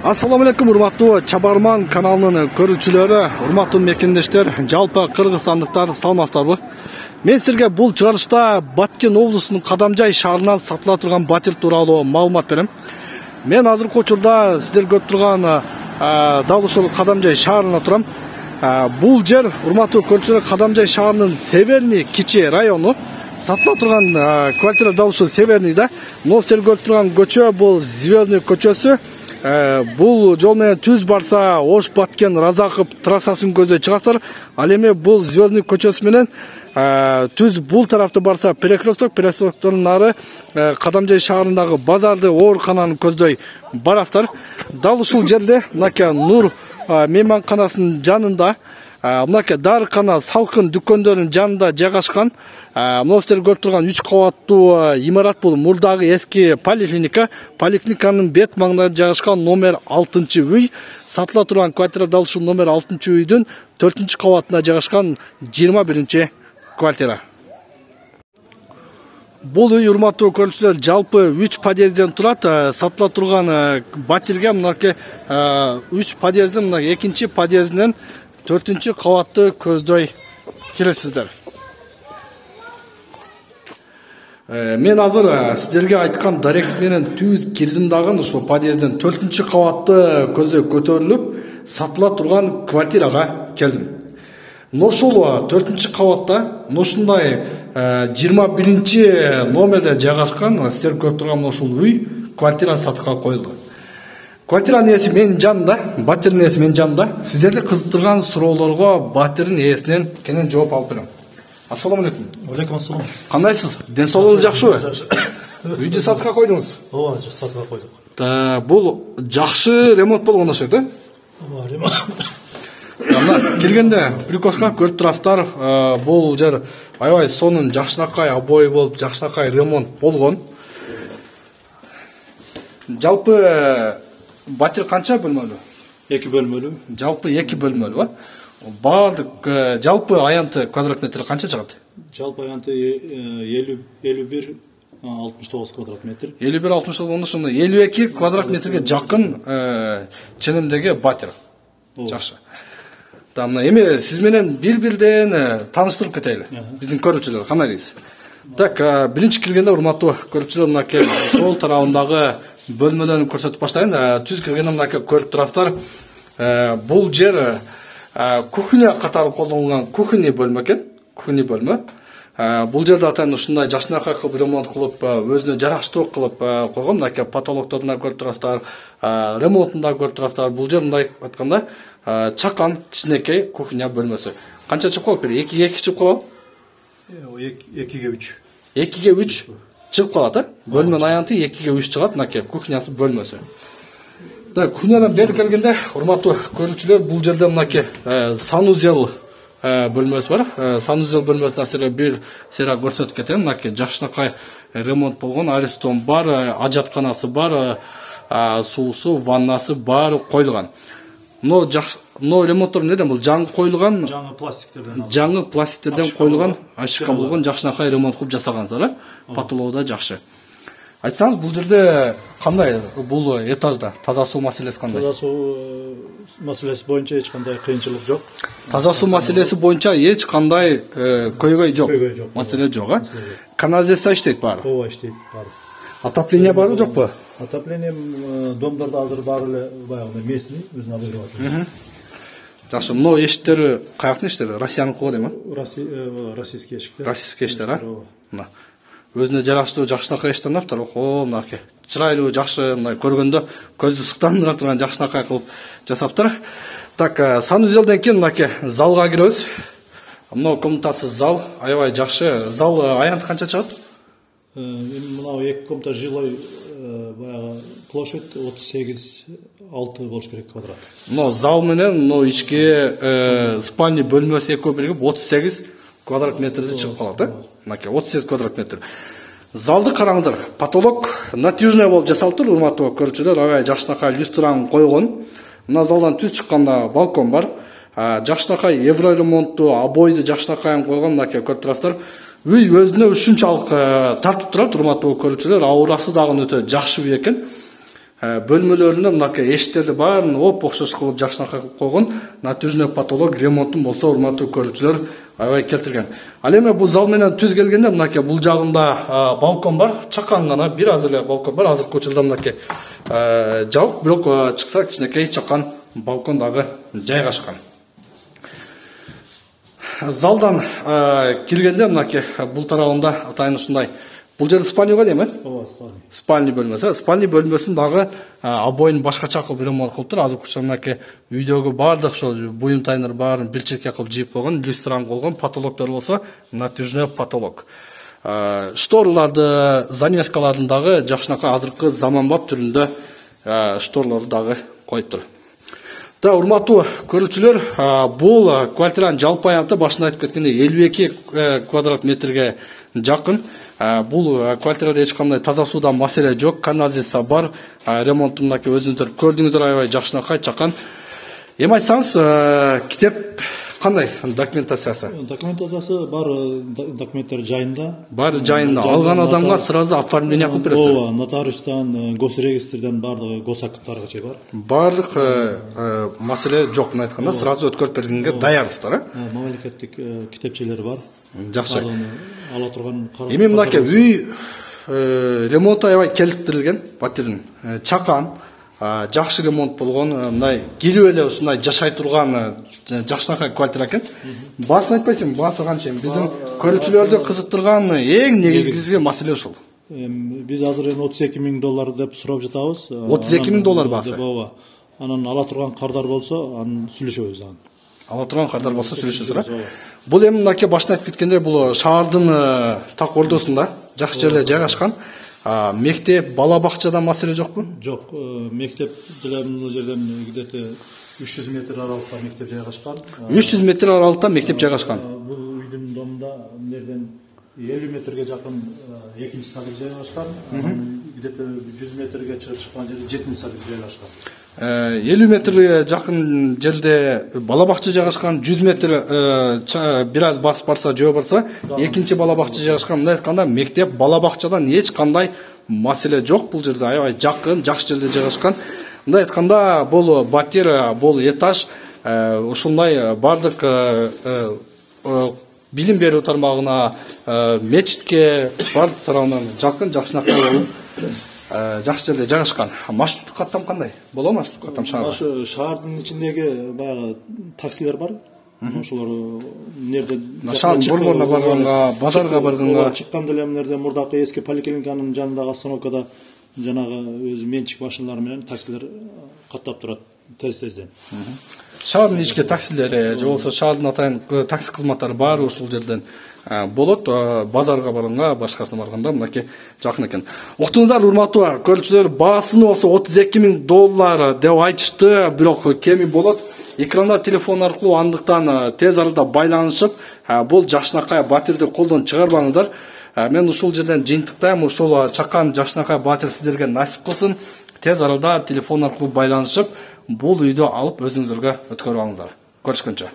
Assalamu alaikum, урматтуу Чабарман каналынын көрүүчүлөрү, урматтуу мекендештер, жалпы кыргызстандыктар саламатсыздарбы? Мен силерге бул чыгарышта Баткен облусунун Кадамжай шаарынан сатыла турган батир тууралуу маалымат берем. Мен азыркы учурда сиздер көрүп турган дал ушул Кадамжай шаарына турам. Бул жер, урматтуу көрүүчүлөр, Кадамжай шаарынын Северный кичи району. Сатыла турган квартира дал ушул Северныйда. Но сиздер көрүп турган көчө бул Звездный көчөсү. Бул жол менен түз барса Ош Баткен Разаков трассасын көздөй чыгасыздар. Ал эми бул Звездный көчөсү менен түз бул тарапты барса перекрестктордун нары Кадамжай шаарындагы базарды, оорукананы көздөй барасыздар. Дал ушул жерде мынакей Нур мейманканасынын жанында, мынакей дарыкана, салкын дүкөндөрүнүн жанында жайгашкан. Мына сиздер көрүп турган 3 кабаттуу имарат бул мурдагы эски поликлиника. Поликлиниканын бет маңында жайгашкан номер 6-үй. Сатыла турган квартира дал ушул номер 6-үйдүн 4-кабатына жайгашкан 21 квартира. Бул үй, урматтуу көрүүчүлөр, жалпы 3 подъезден турат. Сатыла турган батирге мынакей 3 подъездин мына 2-чи подъездинен 4-кабатты көздөй келесиздер. Мен азыр сиздерге айткан дарек менен түз кирдим дагы ушул подъезден 4-кабатты көздөй көтөрүлүп сатыла турган квартирага келдим. Ушул 4-кабатта ушундай 21 номерде жайгашкан сиздер көрүп турган ушул үй квартира сатыкка коюлду. Квартиранын ээси менин жанымда, батирдин ээси менин жанымда. Сиздерди кызыктырган суроолорго батирдин ээсинен кенен жооп алып берем. Ассаламу алейкум. Алейкум ассалам. Кандайсыз? Ден соолугуңуз жакшыбы? Үйдү сатыкка койдуңуз? Ооба, сатыкка койдук. Бул жакшы ремонт болгон окшойт, э? Ооба, ремонт. Мына келгенде прикошка көрүп турасыздар, бул жер аябай сонун жакшынакай обой болуп, жакшынакай ремонт болгон. Жалпы батир канча бөлмөлүү? 2 бөлмөлүү. Жалпы 2 бөлмөлүү, ба? Бардык жалпы аянты квадрат метри канча чыгат? Жалпы аянты 51-69 квадрат метр. 51-69, ошондо 52 квадрат метрге жакын ченемдеги батир. Жакшы. Мына эми сиз менен бир-бирден тааныштырып кетели. Биздин көрүүчүлөр кандай дейсиз? Так, биринчи киргенде урматтуу көрүүчүлөр, мынакей сол тарабындагы бөлмөлөрүн көрсөтүп баштайын. Түз киргенде мынакей көрүп турасыздар. Бул жер кухня катары колдонулган кухня бөлмө экен. Кухня бөлмө. Бул жерде атайын ушундай жакшынакай кылып ремонт кылып, өзүнө жараштуу кылып койгон. Мынакей потолокторун да көрүп турасыздар, ремонтун да көрүп турасыздар. Бул жер мындай айтканда чакан кичинекей кухня бөлмөсү. Канча чыгып калат? 2-2 чыгып калат? 2-3. 2-3 чыгып калат, э? Бөлмөнүн аянты 2-3 чыгат, мынакей кухнясы бөлмөсү. Да, кухнядан бери келгенде, урматтуу көрүүчүлөр, бул жерде мынакей санузел бөлмөсү бар. Санузел бөлмөсүнө силерге бир сыйра көрсөтүп кетем. Мынакей жакшынакай ремонт болгон, аристон бар, ажатканасы бар, суусу, ваннасы бар коюлган. Но ремонттор неден бул жаңы коюлган? Жаңы пластиктерден. Жаңы пластиктерден коюлган, ашыкка болгон жакшынакай ремонт кылып жасагансыздар, э? Потологу да жакшы. Айтсаңыз, бул жерде кандай, бул этажда таза суу маселеси кандай? Таза суу маселеси боюнча эч кандай кыйынчылык жок. Таза суу маселеси боюнча эч кандай көйгөй жок. Маселе жок, э? Канализация иштейт баары? Ооба, иштейт баары. Отопление барбы, жокпу? Отопление домдордо азыр баары эле баягы местный өзүн обогревать. Жакшы, мына эшиктери каяктын эшиктери? Россияныкы дейм, э? Российский эшиктер. Российский эшиктер, э? Мына өзүнө жараштуу жакшынакай эшиктер, охо, мынакей чырайлуу, жакшы, мына көргөндө көздү суктандыра турган жакшынакай кылып жасаптыр. Так, санузелден кийин мынакей залга киребиз. Мына комнатасы зал, аябай жакшы. Зал аянты канча чыгат? Мына 2 комната жилой баягы площадь 38-6 болуш керек квадрат. Но зал менен но ички спальня бөлмөсү экөө биригип 38 квадрат метрде чыгып калат, э? Мынакей 38 квадрат метр. Залды караңыздар. Потолок натюжный болуп жасалыптыр, урматтуу көрүүчүлөр. Аябай жакшынакай люстраны койгон. Мына залдан түз чыкканда балкон бар. Жакшынакай евро ремонтту, обойду жакшынакай койгон, мынакей көрүп турасыздар. Үй өзүнө ушунчалык тартып турат, урматтуу көрүүчүлөр. Аурасы дагы өтө жакшы үй экен. бөлмөлөрүндө мынакей эшиктерди баарын оп окшош кылып жакшынакай кылып койгон натужный потолок ремонтун болсо урматтуу көрүүчүлөр аябай келтирген. Ал эми бул зал менен түз келгенде мынакей бул жагында балкон бар, чакан гана бир аз эле балкон бар. Азыркы учурда мынакей жабык, бирок чыкса кичинекей чакан балкон дагы жайгашкан. Залдан киргенде мынакей бул тарабында атайын ушундай. Бул жер спальня дейм, Ооба, спальня. Спальня бөлмөсү. Спальня бөлмөсүн дагы обоюн башкача кылып ремонт кылыптыр. Азыркы учурда мынакей үйдөгү баардык ошо буюм тайныр баарын бир черке кылып жийип койгон, люстран койгон, потолоктор болсо натужный потолок. Шторларды, занавескалардын дагы жакшынакай азыркы заманбап түрүндө шторлорду дагы коюптур. Да, урматтуу көрүүчүлөр, бул квартиранын жалпы аянты башында айтып кеткендей 52 квадрат метрге жакын. Бул квартирада эч кандай таза суудан маселе жок, канализация бар, ремонтун мынакей өзүңүздөр көрдүңүздөр, аябай жакшынакай чакан. Эми айтсаңыз, китеп кандай документациясы? Документациясы бар, документтер жайында. Бар жайында. Алган адамга сразу оформление кылып бересиз. Ооба, нотариустан, госрегистрден бардыгы госактарга чейин бар. Бардык маселе жок, мына айтканда сразу өткөрүп бергенге даярсыздар, Мамлекеттик китепчелери бар. Жакшы. Ала турган Эми мынакей үй ремонту аябай келиктирилген, батирдин чакан, жакшы ремонт болгон, мындай кирип эле ушундай жашай турган жакшынакай квартира экен. Баасын айтпайсың, баасы канча? Биздин көрүүчүлөрдү кызыктырган эң негизги маселе ушул. Биз азыр эми $32,000 деп сурап жатабыз. $32,000 баасы. Ооба. Анан ала турган кардар болсо, анын сүйлөшөбүз анан. Ала турган кардар болсо сүйлөшөсүздөр. Бул эми мынакей башында айтып кеткендей, бул шаардын так ордосунда, жакшы жерде жайгашкан. Мектеп, бала бакчадан маселе жокпу? Жок, мектеп деле бул жерден где-то 300 метр аралыкта мектеп жайгашкан. 300 метр аралыкта мектеп жайгашкан. Бул үйдүн домунда мындайдан 50 метрге жакын экинчи садик жайгашкан. Где-то 100 метрге чыгып чыккан жерде 7-нчи садик жайгашкан. 50 метрге жакын жерде бала бакча жайгашкан, 100 метр бир аз басып барса, жөө барса, экинчи бала бакча жайгашкан. Мындай айтканда, мектеп, бала бакчадан эч кандай маселе жок. Бул жерде аябай жакын, жакшы жерде жайгашкан. Мындай айтканда, бул батир, бул этаж ушундай бардык билим берүү тармагына, мечитке бардык тарабынан жакын, жакшынакай болуп жакшы жерде жайгашкан. Маршруттук каттам кандай? Боло маршруттук каттам шаарда? Шаардын ичиндеги баягы таксилер бар. Ошолор нерде шаардын борборуна барганга, базарга барганга чыкканда эле мынерде мурдакы эски поликлиниканын жанындагы остановкада жанагы өз менчик машиналары менен таксилер каттап турат тез-тезден. Шаардын ички таксилери же болбосо шаардын атайын такси кызматтары баары ушул жерден болот. Базарга барганга, башкасына барганда мынакей жакын экен. Уктуңуздар, урматтуу көрүүчүлөр, баасын болсо $32,000 деп айтышты, бирок кеми болот. Экранда телефон аркылуу андыктан тез арада байланышып, бул жакшынакай батирди колдон чыгарбаңыздар. Мен ушул жерден жыйынтыктайм, ушул чакан жакшынакай батир сиздерге насип кылсын. Тез арада телефон аркылуу байланышып, бул үйдү алып өзүңүзгө өткөрүп алыңыздар. Көрүшкөнчө.